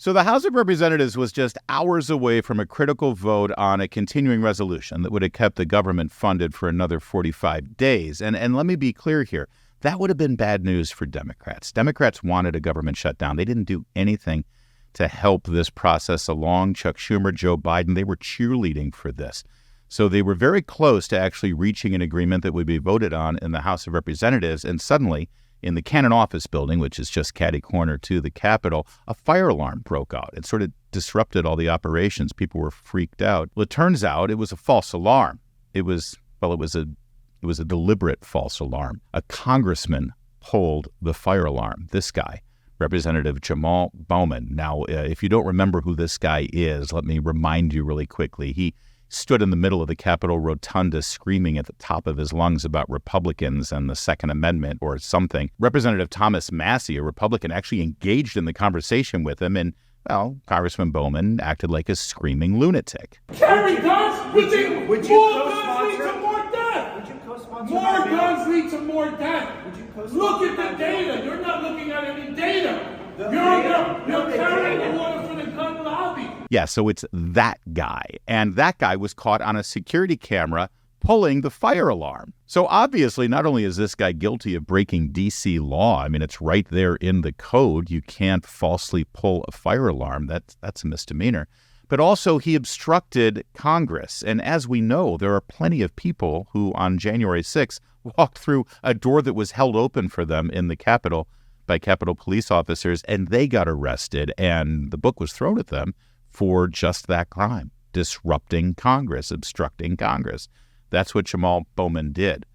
So the House of Representatives was just hours away from a critical vote on a continuing resolution that would have kept the government funded for another 45 days. And let me be clear here. That would have been bad news for Democrats. Democrats wanted a government shutdown. They didn't do anything to help this process along. Chuck Schumer, Joe Biden, they were cheerleading for this. So they were very close to actually reaching an agreement that would be voted on in the House of Representatives. And suddenly, in the Cannon office building, which is just catty-corner to the Capitol, a fire alarm broke out. It sort of disrupted all the operations. People were freaked out. Well, it turns out it was a false alarm. It was a deliberate false alarm. A congressman pulled the fire alarm. This guy, Representative Jamaal Bowman. Now, if you don't remember who this guy is, let me remind you really quickly. He stood in the middle of the Capitol Rotunda screaming at the top of his lungs about Republicans and the Second Amendment or something. Representative Thomas Massey, a Republican, actually engaged in the conversation with him, and, well, Congressman Bowman acted like a screaming lunatic. Carry guns? Would you co-sponsor it? More death! Would you co-sponsor more guns lead to more death. Would you co-sponsor Look at the data. You're not looking at any data. You're carrying the water for the gun lobby. Yeah, so it's that guy. And that guy was caught on a security camera pulling the fire alarm. So obviously, not only is this guy guilty of breaking D.C. law, I mean, it's right there in the code. You can't falsely pull a fire alarm. That's a misdemeanor. But also, he obstructed Congress. And as we know, there are plenty of people who on January 6th walked through a door that was held open for them in the Capitol by Capitol police officers, and they got arrested, and the book was thrown at them for just that crime, disrupting Congress, obstructing Congress. That's what Jamaal Bowman did.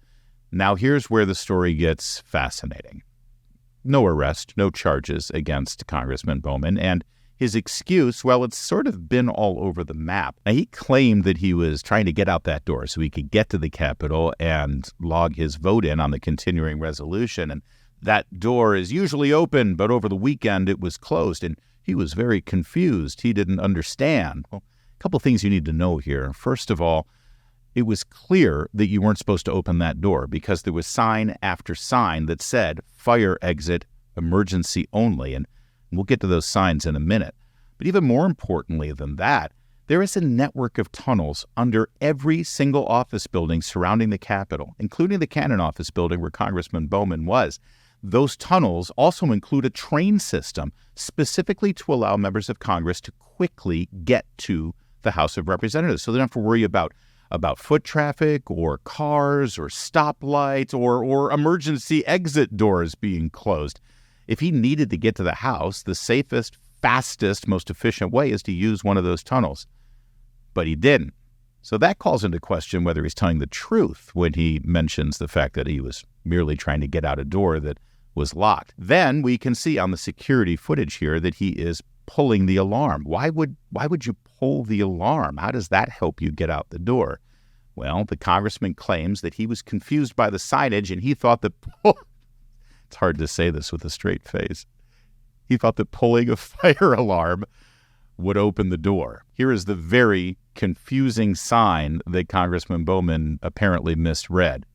Now, here's where the story gets fascinating. No arrest, no charges against Congressman Bowman, and his excuse, well, it's sort of been all over the map. Now, he claimed that he was trying to get out that door so he could get to the Capitol and log his vote in on the continuing resolution, and that door is usually open, but over the weekend it was closed, and he was very confused. He didn't understand. Well, a couple things you need to know here. First of all, it was clear that you weren't supposed to open that door because there was sign after sign that said fire exit, emergency only, and we'll get to those signs in a minute. But even more importantly than that, there is a network of tunnels under every single office building surrounding the Capitol, including the Cannon office building where Congressman Bowman was. Those tunnels also include a train system specifically to allow members of Congress to quickly get to the House of Representatives. So they don't have to worry about foot traffic or cars or stoplights or emergency exit doors being closed. If he needed to get to the House, the safest, fastest, most efficient way is to use one of those tunnels. But he didn't. So that calls into question whether he's telling the truth when he mentions the fact that he was merely trying to get out a door that was locked. Then we can see on the security footage here that he is pulling the alarm. Why would you pull the alarm? How does that help you get out the door? Well, the congressman claims that he was confused by the signage and he thought that it's hard to say this with a straight face. He thought that pulling a fire alarm would open the door. Here is the very confusing sign that Congressman Bowman apparently misread.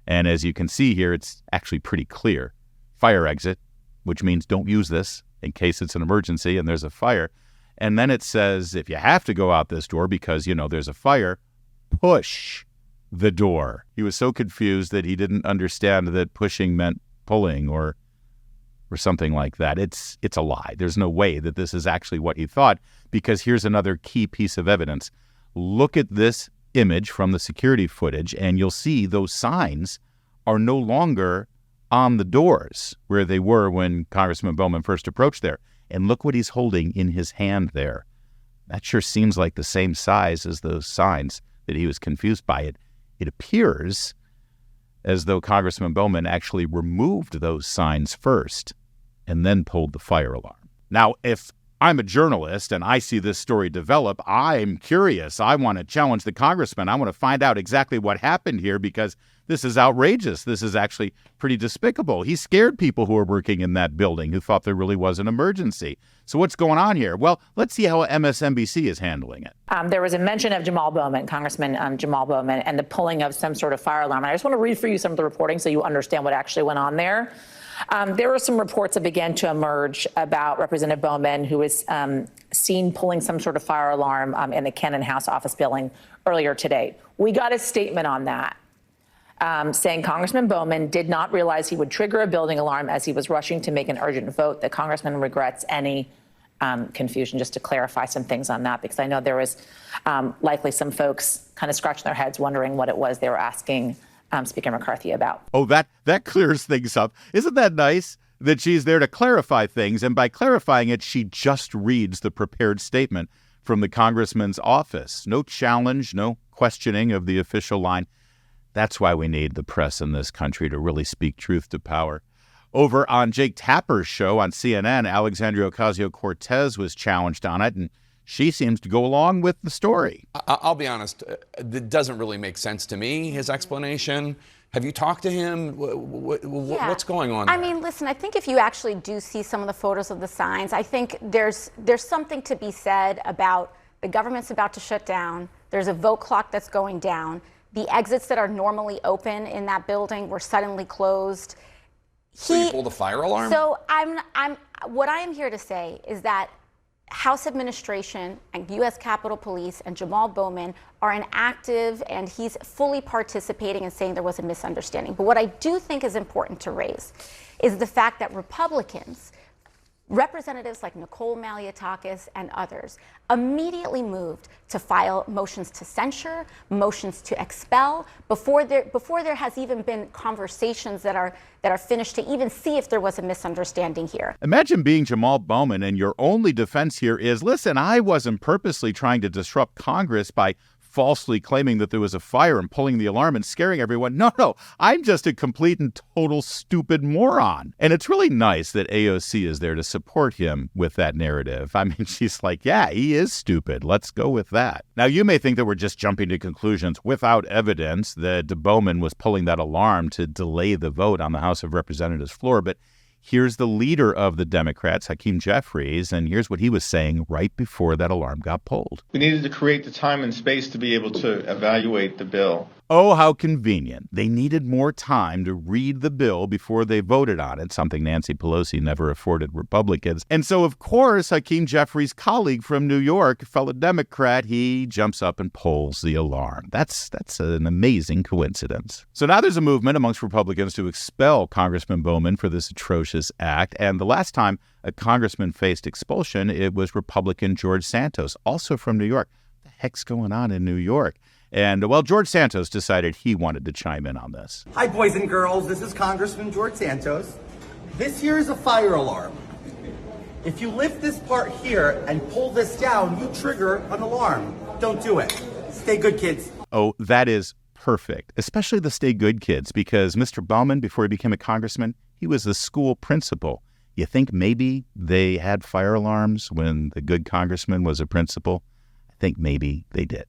And as you can see here, it's actually pretty clear. Fire exit, which means don't use this in case it's an emergency and there's a fire. And then it says, if you have to go out this door because, there's a fire, push the door. He was so confused that he didn't understand that pushing meant pulling or something like that. It's a lie. There's no way that this is actually what he thought, because here's another key piece of evidence. Look at this image from the security footage, and you'll see those signs are no longer on the doors where they were when Congressman Bowman first approached there. And look what he's holding in his hand there. That sure seems like the same size as those signs that he was confused by. It appears as though Congressman Bowman actually removed those signs first and then pulled the fire alarm. Now, if I'm a journalist and I see this story develop, I'm curious. I want to challenge the congressman. I want to find out exactly what happened here, because this is outrageous. This is actually pretty despicable. He scared people who were working in that building who thought there really was an emergency. So what's going on here? Well, let's see how MSNBC is handling it. There was a mention of Jamaal Bowman, Congressman Jamaal Bowman, and the pulling of some sort of fire alarm. And I just want to read for you some of the reporting so you understand what actually went on there. There were some reports that began to emerge about Representative Bowman, who was seen pulling some sort of fire alarm in the Cannon House office building earlier today. We got a statement on that saying Congressman Bowman did not realize he would trigger a building alarm as he was rushing to make an urgent vote. The congressman regrets any confusion, just to clarify some things on that, because I know there was likely some folks kind of scratching their heads wondering what it was they were asking Speaker McCarthy about. Oh, that clears things up. Isn't that nice that she's there to clarify things? And by clarifying it, she just reads the prepared statement from the congressman's office. No challenge, no questioning of the official line. That's why we need the press in this country to really speak truth to power. Over on Jake Tapper's show on CNN, Alexandria Ocasio-Cortez was challenged on it, and she seems to go along with the story. I'll be honest, it doesn't really make sense to me, his explanation. Have you talked to him? What's going on there? I mean, listen, I think if you actually do see some of the photos of the signs, I think there's something to be said about the government's about to shut down. There's a vote clock that's going down. The exits that are normally open in that building were suddenly closed. So you pulled the fire alarm? So what I am here to say is that House administration and U.S. Capitol Police and Jamaal Bowman are an active, and he's fully participating in saying there was a misunderstanding. But what I do think is important to raise is the fact that Republicans, representatives like Nicole Malliotakis and others, immediately moved to file motions to censure, motions to expel, before there has even been conversations that are finished to even see if there was a misunderstanding here. Imagine being Jamaal Bowman and your only defense here is, listen, I wasn't purposely trying to disrupt Congress by falsely claiming that there was a fire and pulling the alarm and scaring everyone. No, I'm just a complete and total stupid moron. And it's really nice that AOC is there to support him with that narrative. I mean, she's like, yeah, he is stupid. Let's go with that. Now, you may think that we're just jumping to conclusions without evidence that Bowman was pulling that alarm to delay the vote on the House of Representatives floor, but here's the leader of the Democrats, Hakeem Jeffries, and here's what he was saying right before that alarm got pulled. We needed to create the time and space to be able to evaluate the bill. Oh, how convenient. They needed more time to read the bill before they voted on it, something Nancy Pelosi never afforded Republicans. And so, of course, Hakeem Jeffries' colleague from New York, fellow Democrat, he jumps up and pulls the alarm. That's an amazing coincidence. So now there's a movement amongst Republicans to expel Congressman Bowman for this atrocious act. And the last time a congressman faced expulsion, it was Republican George Santos, also from New York. What the heck's going on in New York? And, well, George Santos decided he wanted to chime in on this. Hi, boys and girls. This is Congressman George Santos. This here is a fire alarm. If you lift this part here and pull this down, you trigger an alarm. Don't do it. Stay good, kids. Oh, that is perfect, especially the stay good kids, because Mr. Bowman, before he became a congressman, he was the school principal. You think maybe they had fire alarms when the good congressman was a principal? I think maybe they did.